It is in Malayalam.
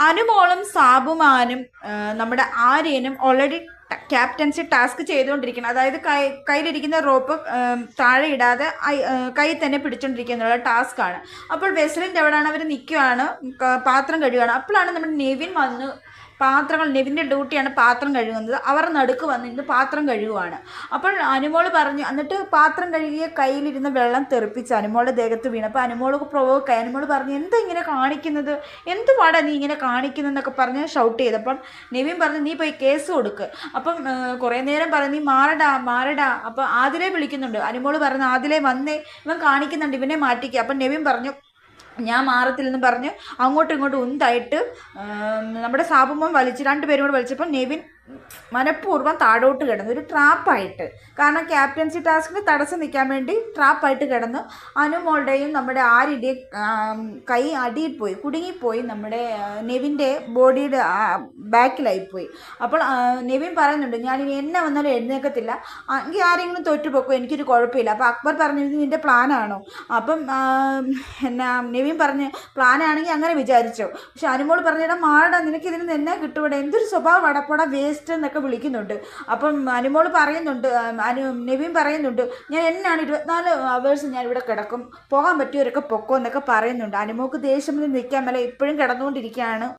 അനുമോളും സാബുമാനും നമ്മുടെ ആര്യനും ഓൾറെഡി ക്യാപ്റ്റൻസി ടാസ്ക് ചെയ്തുകൊണ്ടിരിക്കണം. അതായത് കയ്യിലിരിക്കുന്ന റോപ്പ് താഴെ ഇടാതെ കൈ തന്നെ പിടിച്ചോണ്ടിരിക്കുക എന്നുള്ള ടാസ്ക്കാണ്. അപ്പോൾ വെസലിൻ്റെ അവിടെയാണ് അവർ നിൽക്കുകയാണ്, പാത്രം കഴുകുകയാണ്. അപ്പോഴാണ് നമ്മുടെ നെവിൻ വന്ന് നെവിൻ്റെ ഡ്യൂട്ടിയാണ് പാത്രം കഴുകുന്നത്. അവർ നടുക്ക് വന്നിരുന്ന് പാത്രം കഴുകുവാണ്. അപ്പോൾ അനുമോൾ പറഞ്ഞു, എന്നിട്ട് പാത്രം കഴുകിയ കയ്യിലിരുന്ന വെള്ളം തെറിപ്പിച്ച് അനുമോളുടെ ദേഹത്ത് വീണ്. അപ്പോൾ അനുമോൾക്ക് പ്രൊവോക്കായി. അനുമോൾ പറഞ്ഞു, എന്താ ഇങ്ങനെ കാണിക്കുന്നത്, എന്തുവാടാ നീ ഇങ്ങനെ കാണിക്കുന്നതെന്നൊക്കെ പറഞ്ഞ് ഷൗട്ട് ചെയ്തപ്പം നെവിൻ പറഞ്ഞു, നീ പോയി കേസ് കൊടുക്ക്. അപ്പം കുറേ നേരം പറഞ്ഞു, നീ മാറടാ. അപ്പോൾ ആദിലെ വിളിക്കുന്നുണ്ട്. അനുമോൾ പറഞ്ഞു, ആദിലെ വന്നേ, ഇവൻ കാണിക്കുന്നുണ്ട്, ഇവനെ മാറ്റിക്കുക. അപ്പം നെവിൻ പറഞ്ഞു, ഞാൻ മാറത്തില്ലെന്ന് പറഞ്ഞ് അങ്ങോട്ടും ഇങ്ങോട്ടും ഉന്തായിട്ട് നമ്മുടെ സാബുമോൻ രണ്ടുപേരും കൂടെ വലിച്ചപ്പോൾ നെവിൻ മനഃപൂർവ്വം താഴോട്ട് കിടന്നു, ഒരു ട്രാപ്പായിട്ട്. കാരണം ക്യാപ്റ്റൻസി ടാസ്കിന് തടസ്സം നിൽക്കാൻ വേണ്ടി ട്രാപ്പായിട്ട് കിടന്നു. അനുമോളുടെയും നമ്മുടെ ആര്യൻ്റെയും കൈ അടിയിൽ പോയി, കുടുങ്ങിപ്പോയി, നമ്മുടെ നെവിൻ്റെ ബോഡിയുടെ ബാക്കിലായിപ്പോയി. അപ്പോൾ നെവിൻ പറയുന്നുണ്ട്, ഞാനിനി എന്നെ വന്നാലും എഴുന്നേക്കത്തില്ല, എങ്കിൽ ആരെങ്കിലും തോറ്റുപോക്കോ, എനിക്കൊരു കുഴപ്പമില്ല. അപ്പോൾ അക്ബർ പറഞ്ഞു, ഇത് നിൻ്റെ പ്ലാനാണോ? അപ്പം നെവിൻ പറഞ്ഞ്, പ്ലാനാണെങ്കിൽ അങ്ങനെ വിചാരിച്ചോ. പക്ഷെ അനുമോൾ പറഞ്ഞിടാ, മാറടാ, നിനക്ക് ഇതിന് തന്നെ കിട്ടുവിടെ, എന്തൊരു സ്വഭാവം, വടപ്പട വേസ്റ്റ് എന്നൊക്കെ വിളിക്കുന്നുണ്ട്. അപ്പം അനുമോൾ പറയുന്നുണ്ട്, നെവിൻ പറയുന്നുണ്ട്, ഞാൻ എന്നാണ് 24 അവേഴ്സ് ഞാൻ ഇവിടെ കിടക്കും, പോകാൻ പറ്റിയവരൊക്കെ പൊക്കോ എന്നൊക്കെ പറയുന്നുണ്ട്. അനുമോൾക്ക് ദേഷ്യം നിൽക്കാൻ മേലെ ഇപ്പോഴും കിടന്നുകൊണ്ടിരിക്കുകയാണ്.